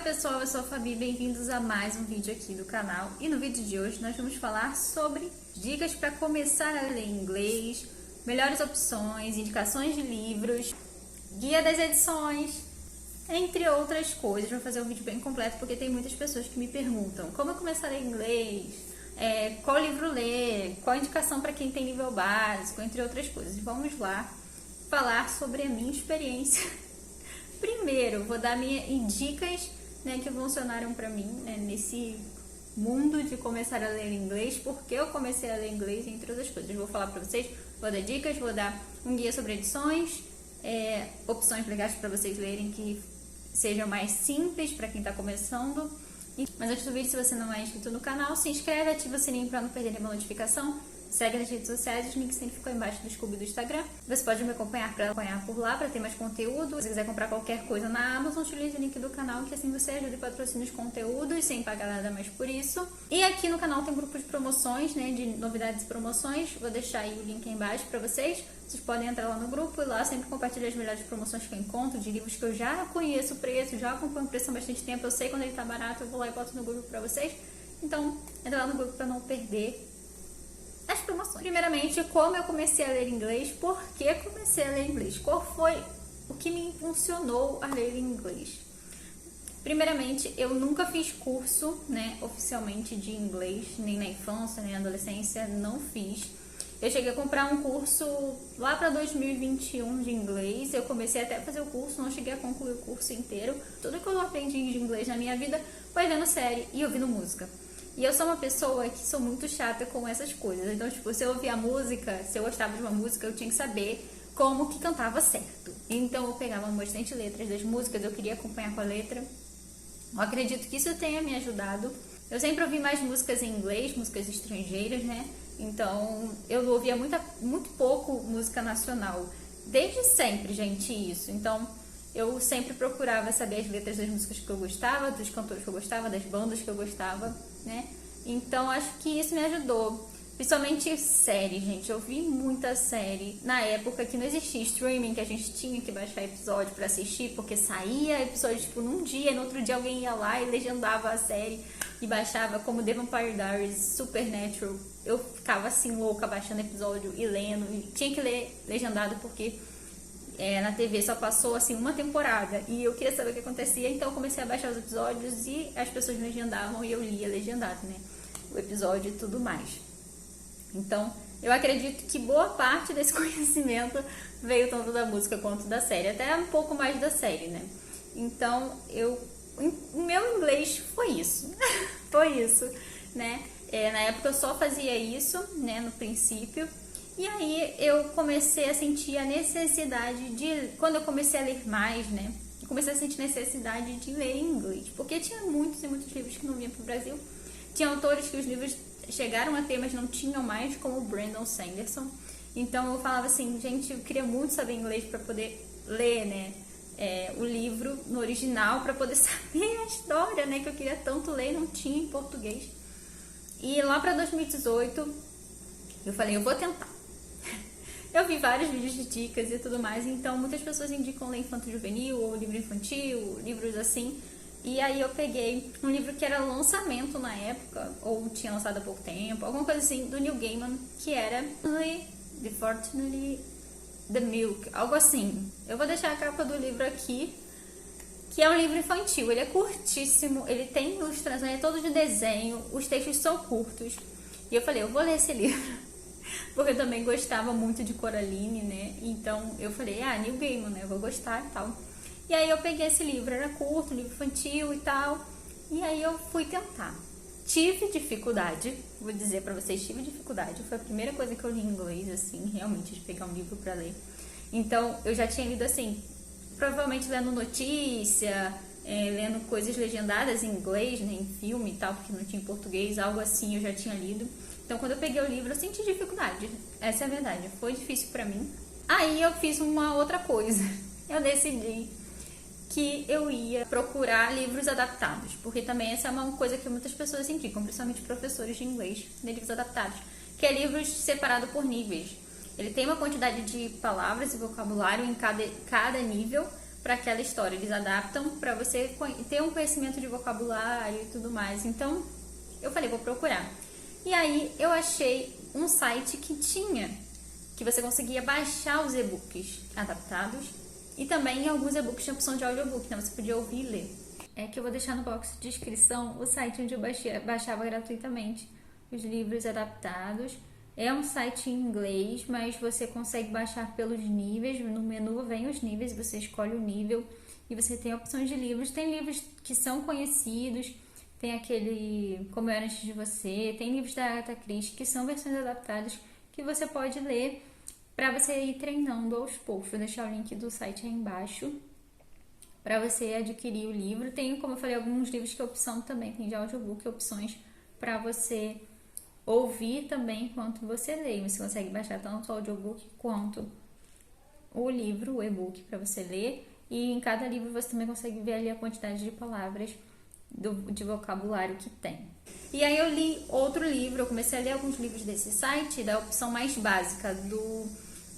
pessoal, eu sou a Fabi, bem-vindos a mais um vídeo aqui do canal. E no vídeo de hoje nós vamos falar sobre dicas para começar a ler inglês, melhores opções, indicações de livros, guia das edições, entre outras coisas. Vou fazer um vídeo bem completo porque tem muitas pessoas que me perguntam como eu começar a ler inglês, qual livro ler, qual a indicação para quem tem nível básico, entre outras coisas. Vamos lá falar sobre a minha experiência. Primeiro, vou dar dicas, que funcionaram para mim, nesse mundo de começar a ler inglês, porque eu comecei a ler inglês, entre outras coisas. Eu vou falar para vocês, vou dar dicas, vou dar um guia sobre edições, opções legais para vocês lerem que sejam mais simples para quem está começando. Mas antes do vídeo, se você não é inscrito no canal, se inscreve, ativa o sininho para não perder nenhuma notificação. Segue nas redes sociais, os links sempre ficam embaixo do Scooby do Instagram. Você pode me acompanhar por lá, para ter mais conteúdo. Se quiser comprar qualquer coisa na Amazon, utilize o link do canal, que assim você ajuda e patrocina os conteúdos, sem pagar nada mais por isso. E aqui no canal tem um grupo de promoções, de novidades e promoções. Vou deixar aí o link aí embaixo para vocês. Vocês podem entrar lá no grupo e lá sempre compartilho as melhores promoções que eu encontro, de livros que eu já conheço o preço, já acompanho o preço há bastante tempo, eu sei quando ele tá barato, eu vou lá e boto no grupo para vocês. Então, entra lá no grupo para não perder as promoções. Primeiramente, como eu comecei a ler inglês, por que comecei a ler inglês? Qual foi o que me impulsionou a ler inglês? Primeiramente, eu nunca fiz curso, oficialmente de inglês, nem na infância, nem na adolescência, não fiz. Eu cheguei a comprar um curso lá para 2021 de inglês, eu comecei até a fazer o curso, não cheguei a concluir o curso inteiro. Tudo que eu aprendi de inglês na minha vida foi vendo série e ouvindo música. E eu sou uma pessoa que sou muito chata com essas coisas. Então, se eu ouvia a música, se eu gostava de uma música, eu tinha que saber como que cantava certo. Então, eu pegava bastante letras das músicas, eu queria acompanhar com a letra. Eu acredito que isso tenha me ajudado. Eu sempre ouvi mais músicas em inglês, músicas estrangeiras, Então, eu ouvia muito pouco música nacional. Desde sempre, gente, isso. Então, eu sempre procurava saber as letras das músicas que eu gostava, dos cantores que eu gostava, das bandas que eu gostava, Então, acho que isso me ajudou. Principalmente série, gente. Eu vi muita série. Na época que não existia streaming, que a gente tinha que baixar episódio pra assistir, porque saía episódio, num dia, e no outro dia alguém ia lá e legendava a série e baixava, como The Vampire Diaries, Supernatural. Eu ficava assim, louca, baixando episódio e lendo. E tinha que ler legendado, porque na TV só passou assim uma temporada e eu queria saber o que acontecia, então eu comecei a baixar os episódios e as pessoas legendavam e eu lia legendado, o episódio e tudo mais. Então, eu acredito que boa parte desse conhecimento veio tanto da música quanto da série, até um pouco mais da série, Então, o meu inglês foi isso, na época eu só fazia isso, no princípio. E aí eu comecei a sentir a necessidade quando eu comecei a ler mais, eu comecei a sentir necessidade de ler em inglês, porque tinha muitos e muitos livros que não vinham para o Brasil. Tinha autores que os livros chegaram a ter, mas não tinham mais, como o Brandon Sanderson. Então eu falava assim, gente, eu queria muito saber inglês para poder ler, o livro no original, para poder saber a história, que eu queria tanto ler e não tinha em português. E lá para 2018, eu falei, eu vou tentar. Eu vi vários vídeos de dicas e tudo mais, então muitas pessoas indicam ler infanto-juvenil ou livro infantil, livros assim. E aí eu peguei um livro que era lançamento na época, ou tinha lançado há pouco tempo, alguma coisa assim, do Neil Gaiman, que era The Fortunately the Milk, algo assim. Eu vou deixar a capa do livro aqui, que é um livro infantil. Ele é curtíssimo, ele tem ilustrações, é todo de desenho, os textos são curtos. E eu falei, eu vou ler esse livro. Porque eu também gostava muito de Coraline, Então eu falei, Neil Gaiman, eu vou gostar e tal. E aí eu peguei esse livro, era curto, um livro infantil e tal. E aí eu fui tentar. Tive dificuldade, vou dizer pra vocês, tive dificuldade. Foi a primeira coisa que eu li em inglês, assim, realmente, de pegar um livro pra ler. Então eu já tinha lido assim, provavelmente lendo notícia, lendo coisas legendadas em inglês, em filme e tal, porque não tinha em português, algo assim eu já tinha lido. Então, quando eu peguei o livro, eu senti dificuldade. Essa é a verdade. Foi difícil pra mim. Aí, eu fiz uma outra coisa. Eu decidi que eu ia procurar livros adaptados. Porque também essa é uma coisa que muitas pessoas indicam, principalmente professores de inglês, de livros adaptados. Que é livros separados por níveis. Ele tem uma quantidade de palavras e vocabulário em cada nível, para aquela história. Eles adaptam para você ter um conhecimento de vocabulário e tudo mais. Então, eu falei, vou procurar. E aí, eu achei um site que você conseguia baixar os e-books adaptados. E também alguns e-books tinham opção de audiobook, então você podia ouvir e ler. É que eu vou deixar no box de descrição o site onde eu baixava gratuitamente os livros adaptados. É um site em inglês, mas você consegue baixar pelos níveis. No menu vem os níveis, você escolhe o nível e você tem opções de livros. Tem livros que são conhecidos, tem aquele Como Eu Era Antes de Você, tem livros da Agatha Christie que são versões adaptadas que você pode ler para você ir treinando aos poucos. Vou deixar o link do site aí embaixo para você adquirir o livro. Tem, como eu falei, alguns livros que é opção também, tem de audiobook, opções para você ouvir também enquanto você lê. Você consegue baixar tanto o audiobook quanto o livro, o e-book, para você ler. E em cada livro você também consegue ver ali a quantidade de palavras de vocabulário que tem. E aí eu li outro livro, eu comecei a ler alguns livros desse site, da opção mais básica, do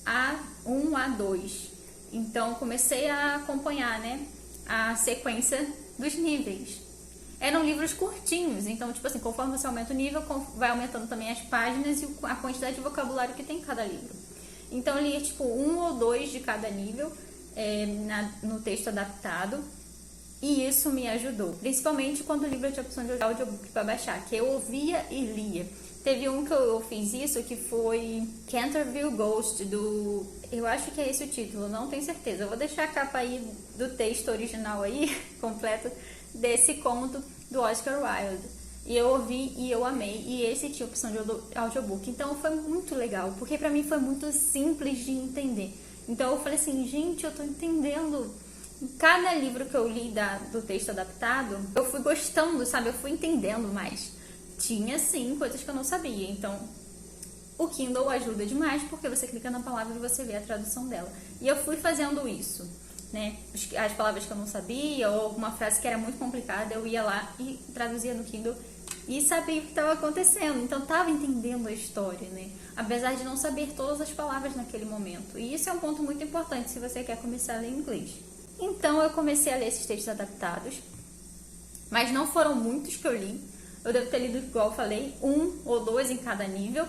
A1 A2. Então comecei a acompanhar, né, a sequência dos níveis. Eram livros curtinhos, então, tipo assim, conforme você aumenta o nível, vai aumentando também as páginas e a quantidade de vocabulário que tem em cada livro. Então, eu lia, tipo, 1 ou 2 de cada nível no texto adaptado, e isso me ajudou. Principalmente quando o livro tinha a opção de audiobook para baixar, que eu ouvia e lia. Teve um que eu fiz isso, que foi Canterville Ghost, eu acho que é esse o título, não tenho certeza. Eu vou deixar a capa aí do texto original aí, completo, desse conto do Oscar Wilde. E eu ouvi e eu amei. E esse tinha opção de audiobook. Então foi muito legal, porque pra mim foi muito simples de entender. Então eu falei assim, gente, eu tô entendendo. Cada livro que eu li do texto adaptado, eu fui gostando, sabe? Eu fui entendendo mais. Tinha, sim, coisas que eu não sabia. Então, o Kindle ajuda demais, porque você clica na palavra e você vê a tradução dela. E eu fui fazendo isso, né? As palavras que eu não sabia, ou alguma frase que era muito complicada, eu ia lá e traduzia no Kindle e sabia o que estava acontecendo. Então, estava entendendo a história, né? Apesar de não saber todas as palavras naquele momento. E isso é um ponto muito importante se você quer começar a ler inglês. Então, eu comecei a ler esses textos adaptados, mas não foram muitos que eu li. Eu devo ter lido, igual eu falei, 1 ou 2 em cada nível.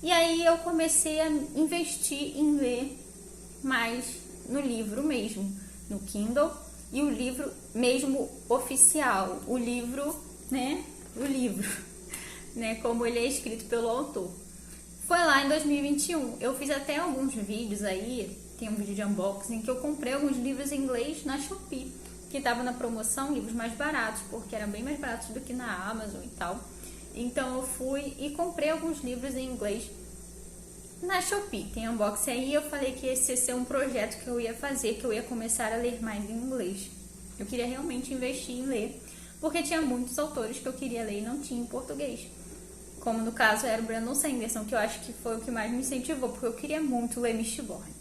E aí eu comecei a investir em ler mais no livro mesmo, no Kindle, e o livro mesmo oficial, o livro, né, como ele é escrito pelo autor. Foi lá em 2021, eu fiz até alguns vídeos aí, tem um vídeo de unboxing, que eu comprei alguns livros em inglês na Shopee, que estava na promoção, livros mais baratos, porque eram bem mais baratos do que na Amazon e tal. Então eu fui e comprei alguns livros em inglês na Shopee. Tem unboxing aí, eu falei que esse ia ser um projeto que eu ia fazer, que eu ia começar a ler mais em inglês. Eu queria realmente investir em ler, porque tinha muitos autores que eu queria ler e não tinha em português. Como no caso era o Brandon Sanderson, que eu acho que foi o que mais me incentivou, porque eu queria muito ler Mistborn.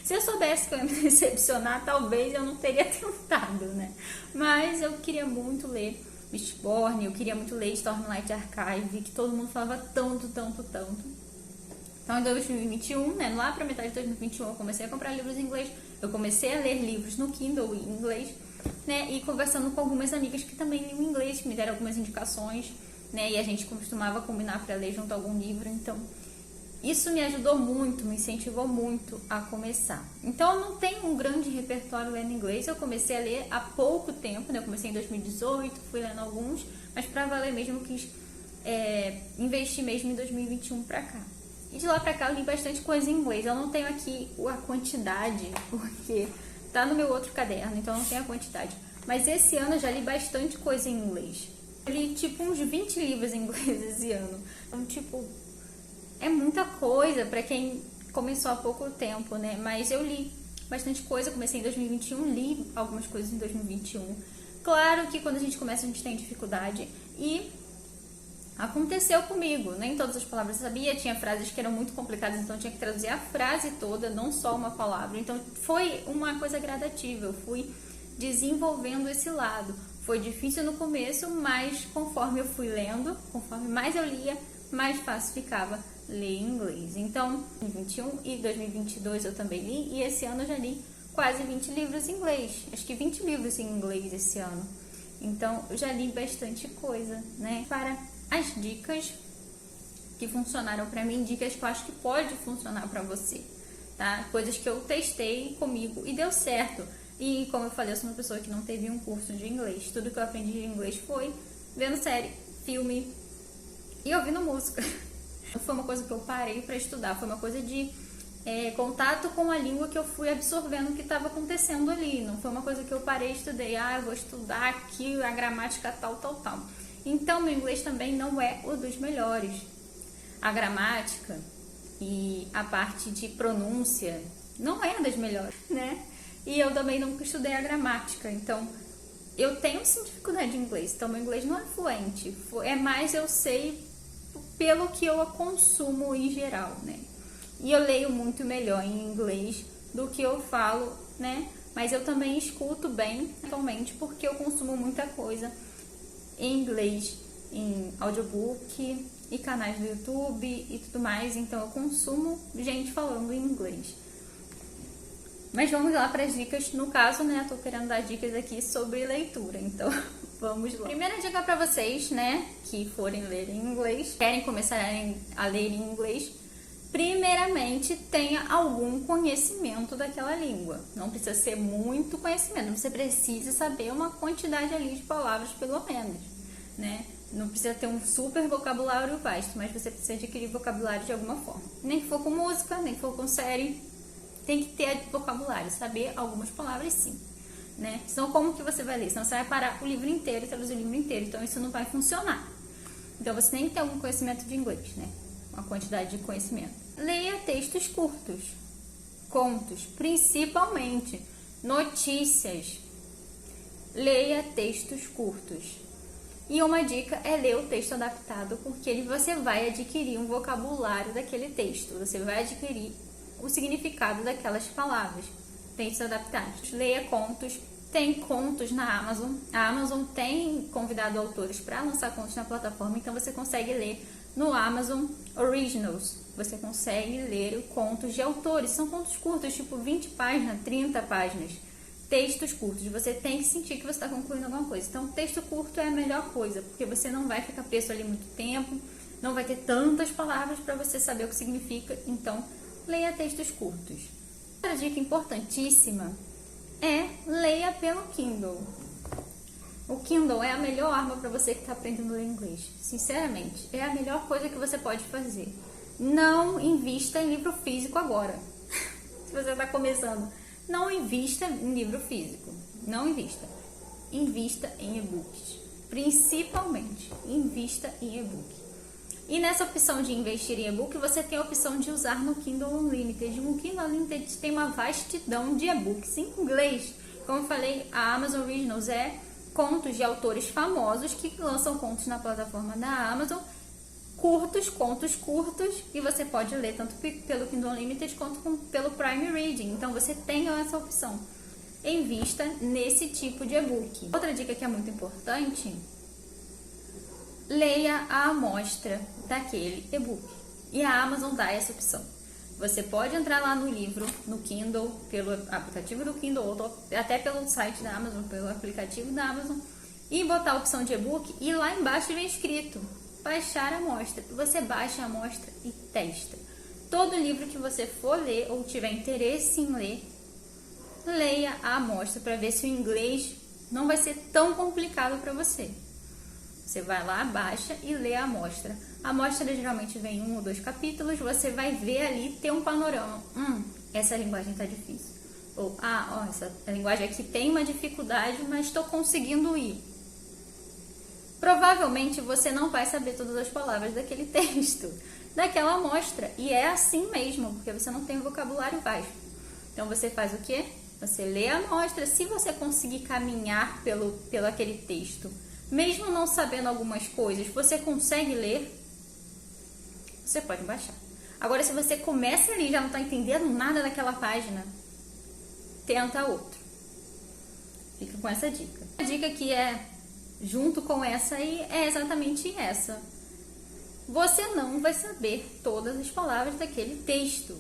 Se eu soubesse que eu ia me decepcionar, talvez eu não teria tentado, né? Mas eu queria muito ler Mistborn, eu queria muito ler Stormlight Archive, que todo mundo falava tanto. Então, em 2021, né, lá pra metade de 2021, eu comecei a comprar livros em inglês, eu comecei a ler livros no Kindle em inglês, né, e conversando com algumas amigas que também liam inglês, que me deram algumas indicações, né, e a gente costumava combinar para ler junto a algum livro. Então, isso me ajudou muito, me incentivou muito a começar. Então, eu não tenho um grande repertório lendo inglês, eu comecei a ler há pouco tempo, né, eu comecei em 2018, fui lendo alguns, mas para valer mesmo, eu quis investir mesmo em 2021 para cá. E de lá pra cá eu li bastante coisa em inglês. Eu não tenho aqui a quantidade, porque tá no meu outro caderno, então eu não tenho a quantidade. Mas esse ano eu já li bastante coisa em inglês. Eu li tipo uns 20 livros em inglês esse ano. Então, tipo, é muita coisa pra quem começou há pouco tempo, né? Mas eu li bastante coisa, comecei em 2021, li algumas coisas em 2021. Claro que quando a gente começa a gente tem dificuldade e aconteceu comigo, nem todas as palavras eu sabia, tinha frases que eram muito complicadas, então eu tinha que traduzir a frase toda, não só uma palavra. Então foi uma coisa gradativa, eu fui desenvolvendo esse lado. Foi difícil no começo, mas conforme eu fui lendo, conforme mais eu lia, mais fácil ficava ler em inglês. Então, 2021 e 2022 eu também li, e esse ano eu já li quase 20 livros em inglês. Acho que 20 livros em inglês esse ano. Então, eu já li bastante coisa, né? Para as dicas que funcionaram para mim, dicas que eu acho que pode funcionar para você, tá? Coisas que eu testei comigo e deu certo. E como eu falei, eu sou uma pessoa que não teve um curso de inglês. Tudo que eu aprendi de inglês foi vendo série, filme e ouvindo música. Não foi uma coisa que eu parei para estudar, foi uma coisa de contato com a língua que eu fui absorvendo o que estava acontecendo ali. Não foi uma coisa que eu parei e estudei, eu vou estudar aqui a gramática tal. Então, meu inglês também não é o dos melhores. A gramática e a parte de pronúncia não é das melhores, né? E eu também nunca estudei a gramática, então eu tenho sim dificuldade de inglês, então meu inglês não é fluente, é mais eu sei pelo que eu consumo em geral, né? E eu leio muito melhor em inglês do que eu falo, né? Mas eu também escuto bem atualmente porque eu consumo muita coisa em inglês, em audiobook e canais do YouTube e tudo mais, então eu consumo gente falando em inglês. Mas vamos lá para as dicas, no caso, né, eu tô querendo dar dicas aqui sobre leitura, então vamos lá. Primeira dica para vocês, né, que forem ler em inglês, querem começar a ler em inglês, primeiramente tenha algum conhecimento daquela língua. Não precisa ser muito conhecimento, você precisa saber uma quantidade ali de palavras pelo menos, né? Não precisa ter um super vocabulário vasto, mas você precisa adquirir vocabulário de alguma forma. Nem que for com música, nem que for com série, tem que ter vocabulário, saber algumas palavras sim, né? Senão como que você vai ler? Senão você vai parar o livro inteiro e traduzir o livro inteiro, então isso não vai funcionar. Então você tem que ter algum conhecimento de inglês, né? Uma quantidade de conhecimento. Leia textos curtos, contos, principalmente, notícias. Leia textos curtos. E uma dica é ler o texto adaptado, porque você vai adquirir um vocabulário daquele texto, você vai adquirir o significado daquelas palavras. Textos adaptados. Leia contos. Tem contos na Amazon. A Amazon tem convidado autores para lançar contos na plataforma, então você consegue ler no Amazon Originals. Você consegue ler contos de autores. São contos curtos, tipo 20 páginas, 30 páginas. Textos curtos. Você tem que sentir que você está concluindo alguma coisa. Então, texto curto é a melhor coisa, porque você não vai ficar preso ali muito tempo, não vai ter tantas palavras para você saber o que significa. Então, leia textos curtos. Outra dica importantíssima é leia pelo Kindle. O Kindle é a melhor arma para você que está aprendendo a ler inglês. Sinceramente, é a melhor coisa que você pode fazer. Não invista em livro físico agora. Se você está começando, não invista em livro físico. Não invista. Invista em e-books. Principalmente, invista em e-book. E nessa opção de investir em e-book, você tem a opção de usar no Kindle Unlimited. O Kindle Unlimited tem uma vastidão de e-books em inglês. Como eu falei, a Amazon Originals é contos de autores famosos que lançam contos na plataforma da Amazon, contos curtos, e você pode ler tanto pelo Kindle Unlimited quanto pelo Prime Reading. Então você tem essa opção. Invista nesse tipo de e-book. Outra dica que é muito importante: leia a amostra daquele e-book. E a Amazon dá essa opção. Você pode entrar lá no livro, no Kindle, pelo aplicativo do Kindle, ou até pelo site da Amazon, pelo aplicativo da Amazon, e botar a opção de e-book, e lá embaixo vem escrito baixar a amostra. Você baixa a amostra e testa. Todo livro que você for ler ou tiver interesse em ler, leia a amostra para ver se o inglês não vai ser tão complicado para você. Você vai lá, baixa e lê a amostra. A amostra geralmente vem 1 ou 2 capítulos, você vai ver ali, ter um panorama. Essa linguagem tá difícil. Ou, essa linguagem aqui tem uma dificuldade, mas estou conseguindo ir. Provavelmente você não vai saber todas as palavras daquele texto, daquela amostra. E é assim mesmo, porque você não tem vocabulário vasto. Então você faz o quê? Você lê a amostra. Se você conseguir caminhar pelo aquele texto, mesmo não sabendo algumas coisas, você consegue ler, você pode baixar. Agora, se você começa ali e já não está entendendo nada daquela página, tenta outro. Fica com essa dica. A dica que é junto com essa aí é exatamente essa. Você não vai saber todas as palavras daquele texto.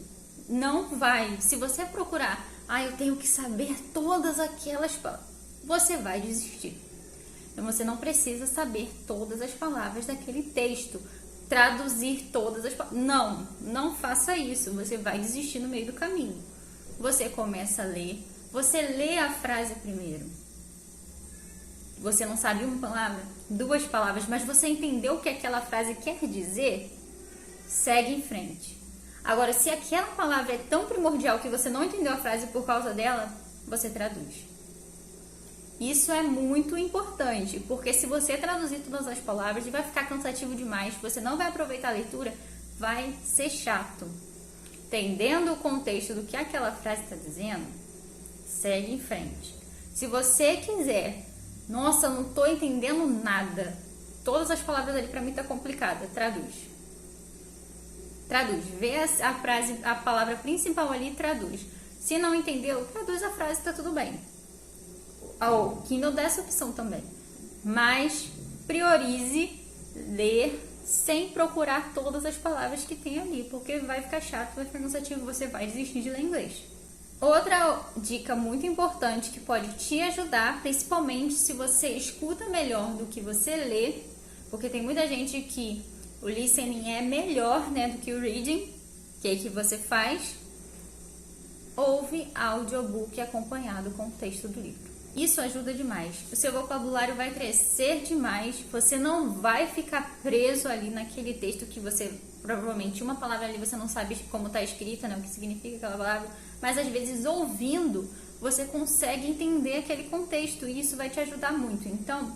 Não vai. Se você procurar eu tenho que saber todas aquelas palavras. Você vai desistir. Então você não precisa saber todas as palavras daquele texto, traduzir todas as palavras. Não faça isso. Você vai desistir no meio do caminho. Você começa a ler, você lê a frase primeiro. Você não sabe uma palavra, 2 palavras, mas você entendeu o que aquela frase quer dizer? Segue em frente. Agora, se aquela palavra é tão primordial que você não entendeu a frase por causa dela, você traduz. Isso é muito importante, porque se você traduzir todas as palavras, vai ficar cansativo demais, você não vai aproveitar a leitura, vai ser chato. Entendendo o contexto do que aquela frase está dizendo, segue em frente. Se você quiser, nossa, não estou entendendo nada, todas as palavras ali para mim tá complicada, traduz. Traduz, vê a frase, a palavra principal ali e traduz. Se não entendeu, traduz a frase, tá tudo bem. O Kindle dá essa opção também. Mas priorize ler sem procurar todas as palavras que tem ali, porque vai ficar chato, vai ficar cansativo, você vai desistir de ler inglês. Outra dica muito importante que pode te ajudar, principalmente se você escuta melhor do que você lê, porque tem muita gente que o listening é melhor, né, do que o reading, que você faz, ouve audiobook acompanhado com o texto do livro. Isso ajuda demais. O seu vocabulário vai crescer demais. Você não vai ficar preso ali naquele texto que você, provavelmente, uma palavra ali você não sabe como está escrita, né, o que significa aquela palavra. Mas, às vezes, ouvindo, você consegue entender aquele contexto. E isso vai te ajudar muito. Então,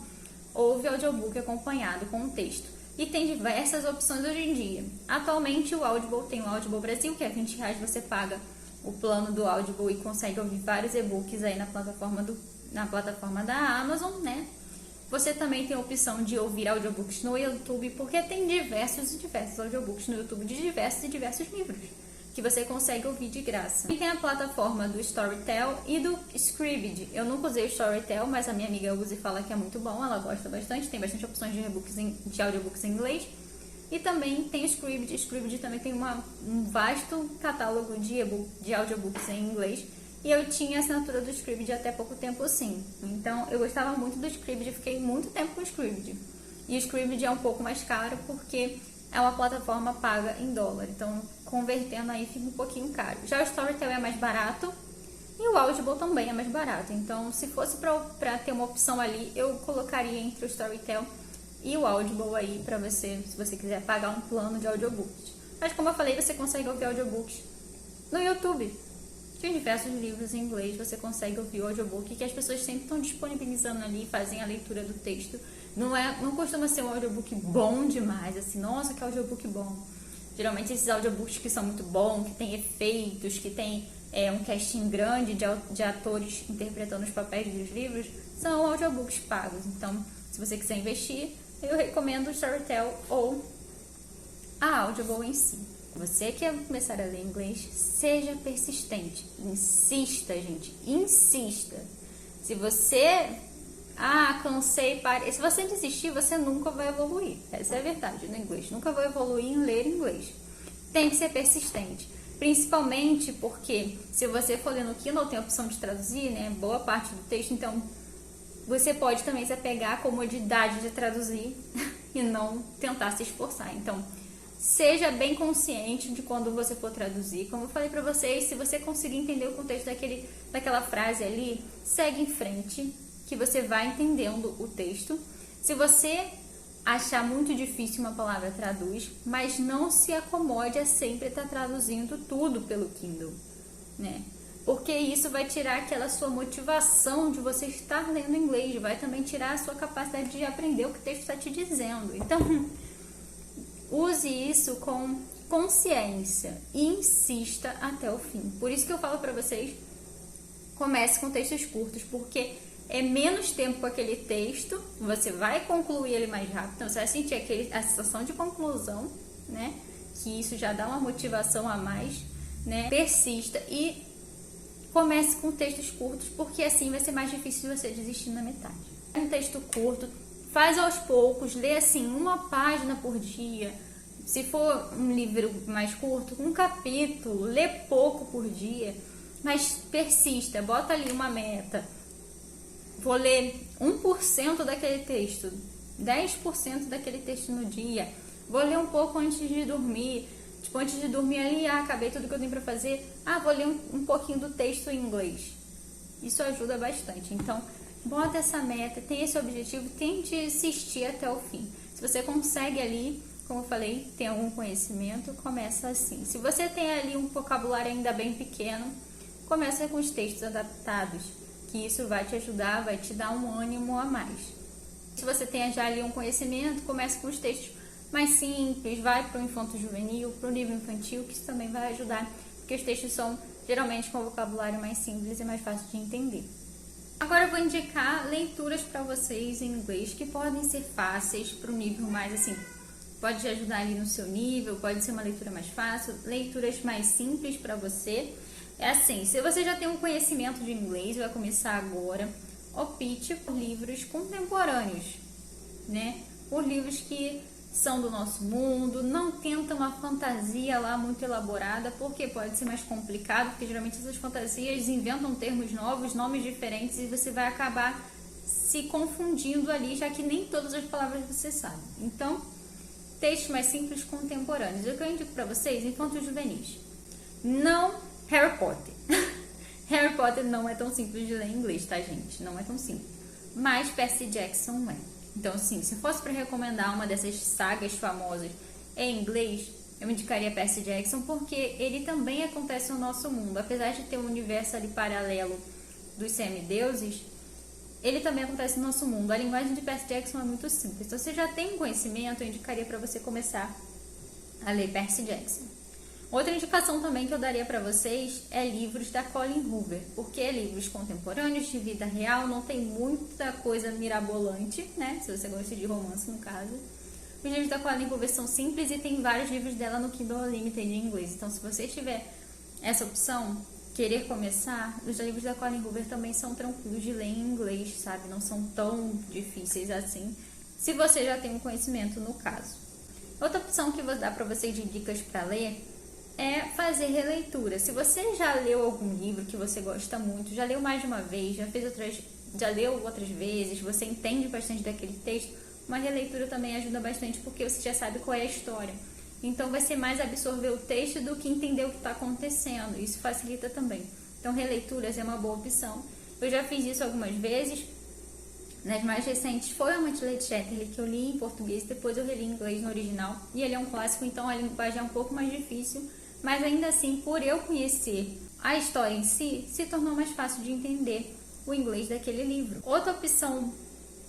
ouve audiobook acompanhado com o texto. E tem diversas opções hoje em dia. Atualmente, o Audible tem o Audible Brasil, que é R$20, você paga o plano do Audible e consegue ouvir vários e-books aí na plataforma da Amazon, né? Você também tem a opção de ouvir audiobooks no YouTube, porque tem diversos audiobooks no YouTube de diversos livros que você consegue ouvir de graça. E tem a plataforma do Storytel e do Scribd. Eu nunca usei o Storytel, mas a minha amiga usa e fala que é muito bom, ela gosta bastante, tem bastante opções de audiobooks em inglês. E também tem o Scribd. O Scribd também tem um vasto catálogo de audiobooks em inglês. E eu tinha a assinatura do Scribd até pouco tempo, sim. Então, eu gostava muito do Scribd, fiquei muito tempo com o Scribd. E o Scribd é um pouco mais caro porque é uma plataforma paga em dólar. Então, convertendo aí fica um pouquinho caro. Já o Storytel é mais barato e o Audible também é mais barato. Então, se fosse para ter uma opção ali, eu colocaria entre o Storytel e o Audible aí para você, se você quiser pagar um plano de audiobooks. Mas como eu falei, você consegue ouvir audiobooks no YouTube. Tem diversos livros em inglês, você consegue ouvir o audiobook, que as pessoas sempre estão disponibilizando ali, fazem a leitura do texto. Não costuma ser um audiobook bom demais, assim, nossa, que audiobook bom. Geralmente esses audiobooks que são muito bons, que tem efeitos, que tem um casting grande de atores interpretando os papéis dos livros, são audiobooks pagos. Então, se você quiser investir, eu recomendo o Storytel ou a Audible em si. Você quer começar a ler inglês, seja persistente. Insista, gente. Insista. Se você... cansei, pare. Se você desistir, você nunca vai evoluir. Essa é a verdade no inglês. Nunca vai evoluir em ler inglês. Tem que ser persistente. Principalmente porque se você for ler no Kindle, tem a opção de traduzir, né? Boa parte do texto. Então, você pode também se apegar à comodidade de traduzir e não tentar se esforçar. Então, seja bem consciente de quando você for traduzir. Como eu falei pra vocês, se você conseguir entender o contexto daquela frase ali, segue em frente, que você vai entendendo o texto. Se você achar muito difícil uma palavra, traduz, mas não se acomode a sempre estar traduzindo tudo pelo Kindle, né? Porque isso vai tirar aquela sua motivação de você estar lendo inglês, vai também tirar a sua capacidade de aprender o que o texto está te dizendo. Então, use isso com consciência e insista até o fim. Por isso que eu falo para vocês, comece com textos curtos, porque é menos tempo com aquele texto, você vai concluir ele mais rápido, então você vai sentir a sensação de conclusão, né? Que isso já dá uma motivação a mais, né? Persista e comece com textos curtos, porque assim vai ser mais difícil de você desistir na metade. Um texto curto, faz aos poucos, lê assim 1 página por dia. Se for um livro mais curto, um capítulo, lê pouco por dia, mas persista, bota ali uma meta. Vou ler 1% daquele texto, 10% daquele texto no dia. Vou ler um pouco antes de dormir. Tipo, antes de dormir ali, acabei tudo que eu tenho pra fazer. Vou ler um pouquinho do texto em inglês. Isso ajuda bastante. Então, bota essa meta, tem esse objetivo, tente assistir até o fim. Se você consegue ali, como eu falei, tem algum conhecimento, começa assim. Se você tem ali um vocabulário ainda bem pequeno, começa com os textos adaptados, que isso vai te ajudar, vai te dar um ânimo a mais. Se você tem já ali um conhecimento, comece com os textos mais simples, vai para o infanto-juvenil, para o nível infantil, que isso também vai ajudar, porque os textos são geralmente com vocabulário mais simples e mais fácil de entender. Agora eu vou indicar leituras para vocês em inglês que podem ser fáceis para o nível mais assim, pode te ajudar ali no seu nível, pode ser uma leitura mais fácil, leituras mais simples para você. É assim, se você já tem um conhecimento de inglês, vai começar agora, opte por livros contemporâneos, né? Por livros que são do nosso mundo, não tenta uma fantasia lá muito elaborada, porque pode ser mais complicado, porque geralmente essas fantasias inventam termos novos, nomes diferentes, e você vai acabar se confundindo ali, já que nem todas as palavras você sabe. Então, textos mais simples contemporâneos. O que eu indico para vocês, infantos juvenis. Não Harry Potter. Harry Potter não é tão simples de ler em inglês, tá, gente? Não é tão simples. Mas Percy Jackson é. Então, assim, se fosse para recomendar uma dessas sagas famosas em inglês, eu indicaria Percy Jackson, porque ele também acontece no nosso mundo. Apesar de ter um universo ali paralelo dos semideuses, ele também acontece no nosso mundo. A linguagem de Percy Jackson é muito simples. Então, se você já tem um conhecimento, eu indicaria para você começar a ler Percy Jackson. Outra indicação também que eu daria para vocês é livros da Colleen Hoover, porque livros contemporâneos de vida real não tem muita coisa mirabolante, né? Se você gosta de romance, no caso. Os livros da Colleen Hoover são simples e tem vários livros dela no Kindle Unlimited em inglês. Então, se você tiver essa opção, querer começar, os livros da Colleen Hoover também são tranquilos de ler em inglês, sabe? Não são tão difíceis assim, se você já tem um conhecimento no caso. Outra opção que eu vou dar para vocês de dicas para ler é fazer releitura. Se você já leu algum livro que você gosta muito, já leu mais de uma vez, já leu outras vezes, você entende bastante daquele texto, uma releitura também ajuda bastante, porque você já sabe qual é a história. Então vai ser mais absorver o texto do que entender o que está acontecendo. Isso facilita também. Então releituras é uma boa opção. Eu já fiz isso algumas vezes. Nas mais recentes foi a Matilda Chatterley, que eu li em português, depois eu reli em inglês no original. E ele é um clássico, então a linguagem é um pouco mais difícil. Mas ainda assim, por eu conhecer a história em si, se tornou mais fácil de entender o inglês daquele livro. Outra opção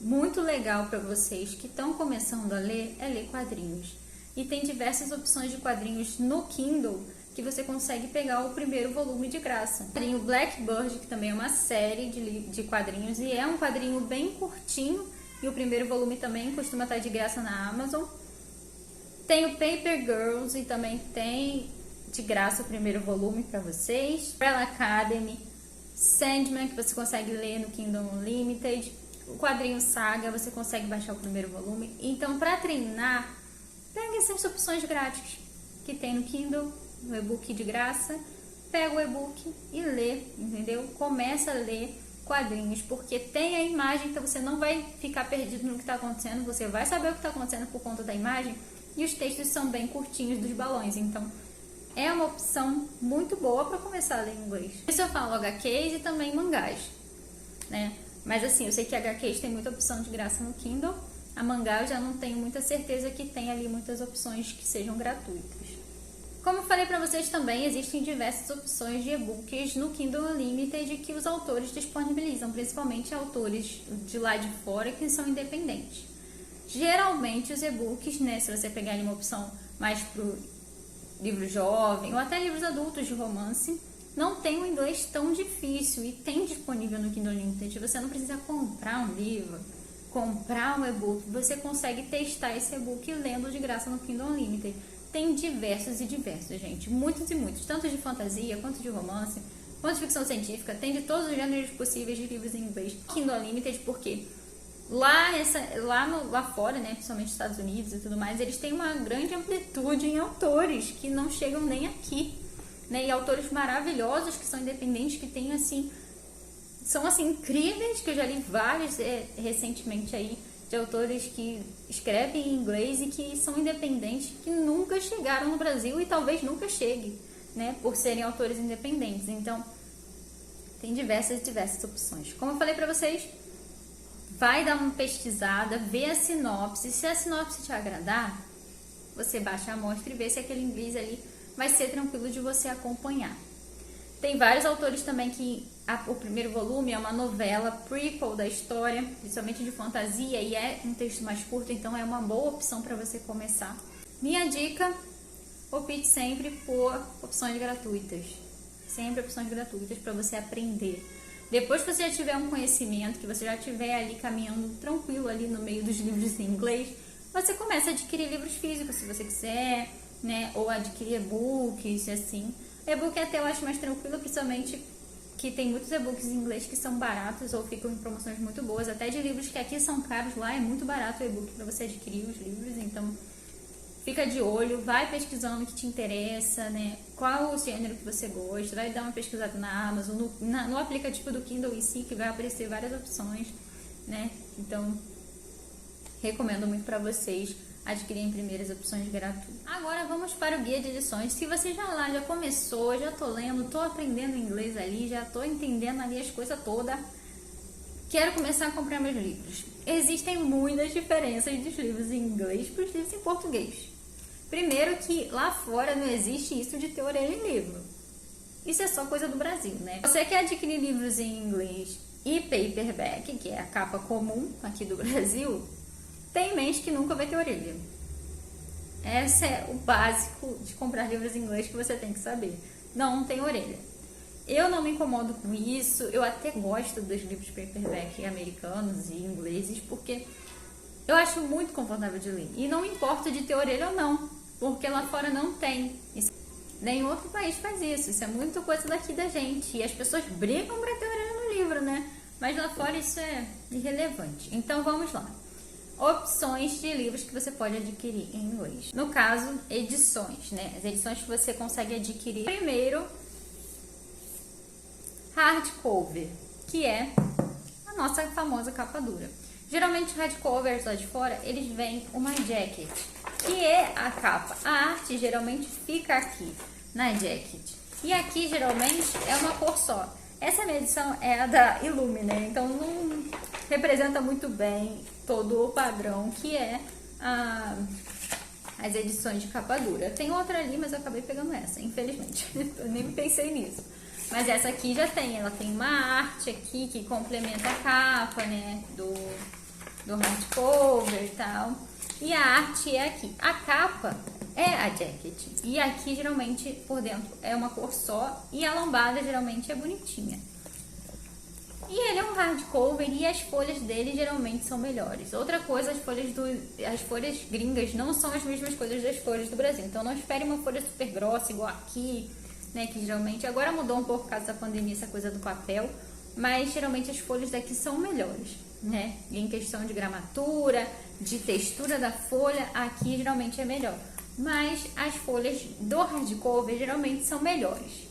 muito legal para vocês que estão começando a ler é ler quadrinhos. E tem diversas opções de quadrinhos no Kindle que você consegue pegar o primeiro volume de graça. O quadrinho Blackbird, que também é uma série de quadrinhos e é um quadrinho bem curtinho, e o primeiro volume também costuma estar de graça na Amazon. Tem o Paper Girls e também tem de graça o primeiro volume para vocês. Umbrella Academy, Sandman, que você consegue ler no Kindle Unlimited. O quadrinho Saga, você consegue baixar o primeiro volume. Então, para treinar, pega essas opções grátis que tem no Kindle, no e-book de graça. Pega o e-book e lê, entendeu? Começa a ler quadrinhos, porque tem a imagem, então você não vai ficar perdido no que está acontecendo. Você vai saber o que está acontecendo por conta da imagem. E os textos são bem curtinhos dos balões, então é uma opção muito boa para começar a ler inglês. Isso eu falo HQs e também mangás, né? Mas assim, eu sei que HQs tem muita opção de graça no Kindle. A mangá eu já não tenho muita certeza que tem ali muitas opções que sejam gratuitas. Como eu falei para vocês também, existem diversas opções de e-books no Kindle Unlimited que os autores disponibilizam, principalmente autores de lá de fora que são independentes. Geralmente os e-books, né, se você pegar uma opção mais pro livro jovem ou até livros adultos de romance, não tem um inglês tão difícil e tem disponível no Kindle Unlimited. Você não precisa comprar um livro, comprar um e-book, você consegue testar esse e-book lendo de graça no Kindle Unlimited. Tem diversos e diversos, gente, muitos e muitos, tanto de fantasia, quanto de romance, quanto de ficção científica, tem de todos os gêneros possíveis de livros em inglês. Kindle Unlimited, porque lá fora, né, principalmente nos Estados Unidos e tudo mais, eles têm uma grande amplitude em autores que não chegam nem aqui. né? E autores maravilhosos que são independentes, que têm assim, são assim incríveis, que eu já li vários recentemente aí, de autores que escrevem em inglês e que são independentes, que nunca chegaram no Brasil e talvez nunca cheguem, né? Por serem autores independentes. Então, tem diversas opções. Como eu falei pra vocês, vai dar uma pesquisada, vê a sinopse. Se a sinopse te agradar, você baixa a amostra e vê se aquele inglês ali vai ser tranquilo de você acompanhar. Tem vários autores também que o primeiro volume é uma novela prequel da história, principalmente de fantasia, e é um texto mais curto, então é uma boa opção para você começar. Minha dica, opte sempre por opções gratuitas. Sempre opções gratuitas para você aprender. Depois que você já tiver um conhecimento, que você já estiver ali caminhando tranquilo ali no meio dos livros em inglês, você começa a adquirir livros físicos, se você quiser, né? Ou adquirir e-books, assim. E-book até eu acho mais tranquilo, principalmente que tem muitos e-books em inglês que são baratos ou ficam em promoções muito boas, até de livros que aqui são caros, lá é muito barato o e-book para você adquirir os livros, então fica de olho, vai pesquisando o que te interessa, né? Qual o gênero que você gosta, vai dar uma pesquisada na Amazon, no aplicativo do Kindle em si, que vai aparecer várias opções, né? Então, recomendo muito para vocês adquirirem primeiras opções gratuitas. Agora vamos para o guia de edições. Se você já começou, já tô lendo, tô aprendendo inglês ali, já tô entendendo ali as coisas todas, quero começar a comprar meus livros. Existem muitas diferenças dos livros em inglês para os livros em português. Primeiro que lá fora não existe isso de ter orelha em livro. Isso é só coisa do Brasil, né? Você quer adquirir livros em inglês e paperback, que é a capa comum aqui do Brasil, tem em mente que nunca vai ter orelha. Esse é o básico de comprar livros em inglês que você tem que saber. Não tem orelha. Eu não me incomodo com isso, eu até gosto dos livros paperback americanos e ingleses, porque eu acho muito confortável de ler. E não importa de ter orelha ou não, porque lá fora não tem. Nem outro país faz isso, isso é muito coisa daqui da gente. E as pessoas brigam para ter orelha no livro, né? Mas lá fora isso é irrelevante. Então vamos lá. Opções de livros que você pode adquirir em inglês. No caso, edições, né? As edições que você consegue adquirir. Primeiro, hardcover, que é a nossa famosa capa dura. Geralmente, hardcovers lá de fora, eles vêm uma jacket, que é a capa. A arte geralmente fica aqui, na jacket. E aqui, geralmente, é uma cor só. Essa minha edição é a da Illumine, né? Então não representa muito bem todo o padrão que é as edições de capa dura. Tem outra ali, mas eu acabei pegando essa, infelizmente. Eu nem pensei nisso. Mas essa aqui já tem, ela tem uma arte aqui que complementa a capa, né? Do hardcover e tal. E a arte é aqui. A capa é a jacket. E aqui, geralmente, por dentro é uma cor só. E a lombada, geralmente, é bonitinha. E ele é um hardcover e as folhas dele, geralmente, são melhores. Outra coisa, as folhas gringas não são as mesmas coisas das folhas do Brasil. Então, não espere uma folha super grossa, igual aqui, né? Que, geralmente, agora mudou um pouco por causa da pandemia, essa coisa do papel. Mas, geralmente, as folhas daqui são melhores, né? E em questão de gramatura, de textura da folha, aqui, geralmente, é melhor. Mas as folhas do hardcover geralmente são melhores.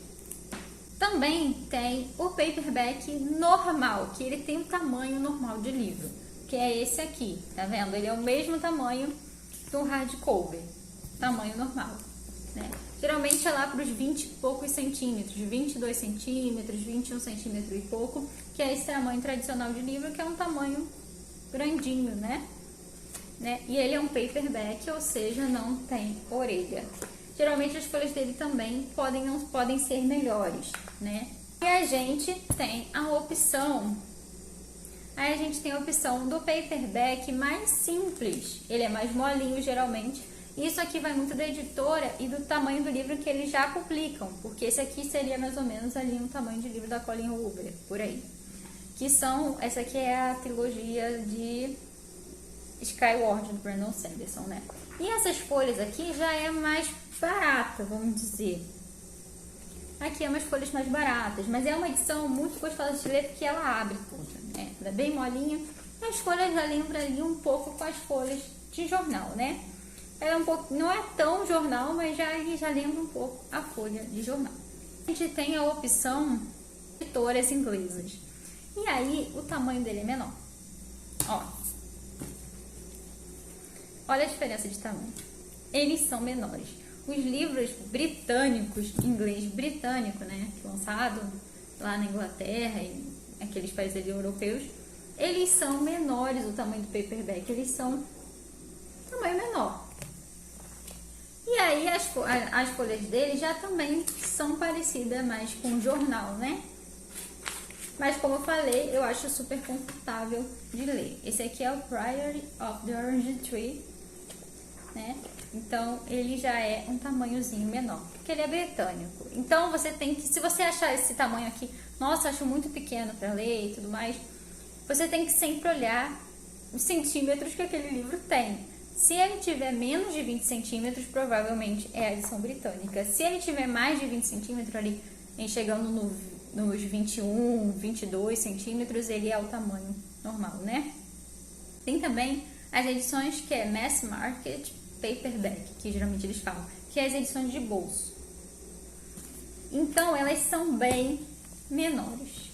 Também tem o paperback normal, que ele tem o tamanho normal de livro, que é esse aqui, tá vendo? Ele é o mesmo tamanho do hardcover, tamanho normal, né? Geralmente é lá para os 20 e poucos centímetros, 22 centímetros, 21 centímetros e pouco, que é esse tamanho tradicional de livro, que é um tamanho grandinho, né? E ele é um paperback, ou seja, não tem orelha. Geralmente as folhas dele também podem ser melhores, né? E a gente tem a opção do paperback mais simples. Ele é mais molinho, geralmente. Isso aqui vai muito da editora e do tamanho do livro que eles já publicam, porque esse aqui seria mais ou menos ali um tamanho de livro da Colleen Hoover, por aí. Essa aqui é a trilogia de Skyward, do Brandon Sanderson, né? E essas folhas aqui já é mais barata, vamos dizer. Aqui é umas folhas mais baratas, mas é uma edição muito gostosa de ler porque ela abre tudo, né? Ela é bem molinha. As folhas já lembram ali um pouco com as folhas de jornal, né? Ela é não é tão jornal, mas já lembra um pouco a folha de jornal. A gente tem a opção de editoras inglesas. E aí, o tamanho dele é menor. Ó. Olha a diferença de tamanho. Eles são menores. Os livros britânicos, inglês britânico, né, lançado lá na Inglaterra e aqueles países ali europeus, eles são menores, o tamanho do paperback, eles são tamanho menor. E aí as folhas dele já também são parecidas mais com o jornal, né? Mas como eu falei, eu acho super confortável de ler. Esse aqui é o Priory of the Orange Tree, né? Então ele já é um tamanhozinho menor, porque ele é britânico. Então você tem que, se você achar esse tamanho aqui, nossa, acho muito pequeno para ler e tudo mais, você tem que sempre olhar os centímetros que aquele livro tem. Se ele tiver menos de 20 centímetros, provavelmente é a edição britânica. Se ele tiver mais de 20 centímetros, ali, chegando nos 21, 22 centímetros, ele é o tamanho normal, né? Tem também as edições que é Mass Market Paperback, que geralmente eles falam, que é as edições de bolso. Então, elas são bem menores.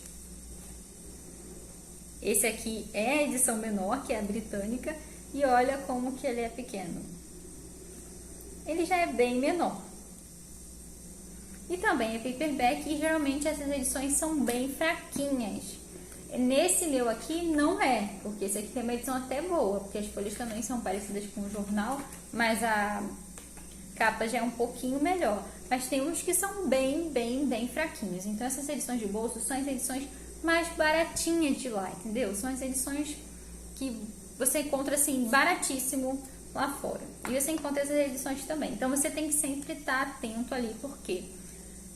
Esse aqui é a edição menor, que é a britânica, e olha como que ele é pequeno. Ele já é bem menor. E também é paperback, e geralmente essas edições são bem fraquinhas. Nesse meu aqui não é, porque esse aqui tem uma edição até boa, porque as folhas também são parecidas com o jornal, mas a capa já é um pouquinho melhor. Mas tem uns que são bem fraquinhos. Então essas edições de bolso são as edições mais baratinhas de lá, entendeu? São as edições que você encontra assim baratíssimo lá fora. E você encontra essas edições também. Então você tem que sempre estar atento ali, porque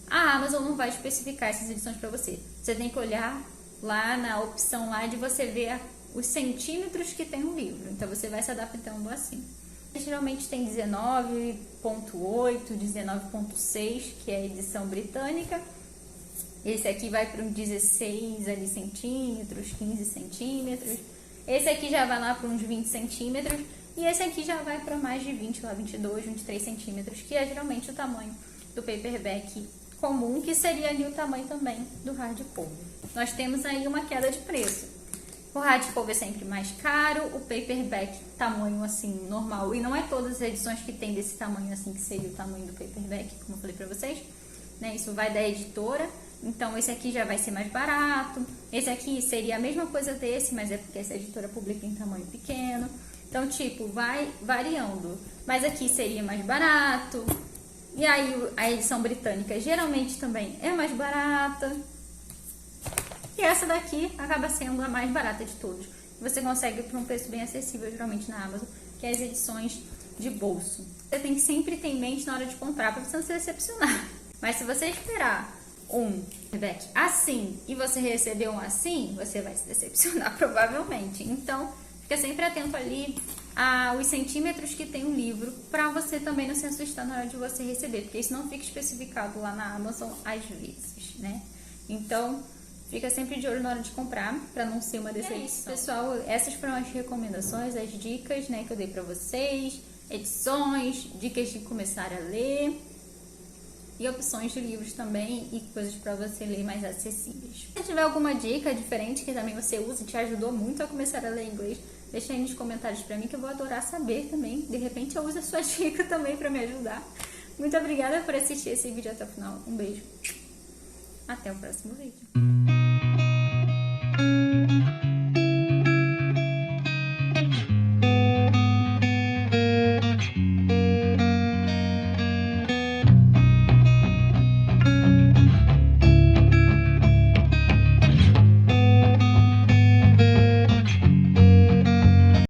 a Amazon não vai especificar essas edições para você. Você tem que olhar lá na opção lá de você ver os centímetros que tem o livro. Então você vai se adaptando assim. Geralmente tem 19.8, 19.6, que é a edição britânica. Esse aqui vai para uns 16 ali, centímetros, 15 centímetros. Esse aqui já vai lá para uns 20 centímetros. E esse aqui já vai para mais de 20, lá 22, 23 centímetros, que é geralmente o tamanho do paperback comum, que seria ali o tamanho também do hardcover. Nós temos aí uma queda de preço. O hardcover é sempre mais caro, o paperback tamanho assim normal, e não é todas as edições que tem desse tamanho assim, que seria o tamanho do paperback, como eu falei pra vocês, né? Isso vai da editora. Então esse aqui já vai ser mais barato, esse aqui seria a mesma coisa desse, mas é porque essa editora publica em tamanho pequeno. Então tipo, vai variando, mas aqui seria mais barato. E aí a edição britânica geralmente também é mais barata. E essa daqui acaba sendo a mais barata de todos. Você consegue por um preço bem acessível, geralmente na Amazon, que é as edições de bolso. Você tem que sempre ter em mente na hora de comprar, para você não se decepcionar. Mas se você esperar um paperback assim e você receber um assim, você vai se decepcionar provavelmente. Então, fica sempre atento ali aos centímetros que tem o livro, para você também não se assustar na hora de você receber, porque isso não fica especificado lá na Amazon às vezes, né? Então, fica sempre de olho na hora de comprar, para não ser uma decepção. Pessoal, essas foram as recomendações, as dicas, né, que eu dei para vocês, edições, dicas de começar a ler, e opções de livros também, e coisas para você ler mais acessíveis. Se tiver alguma dica diferente que também você usa e te ajudou muito a começar a ler inglês, deixa aí nos comentários para mim, que eu vou adorar saber também. De repente eu uso a sua dica também para me ajudar. Muito obrigada por assistir esse vídeo até o final. Um beijo. Até o próximo vídeo.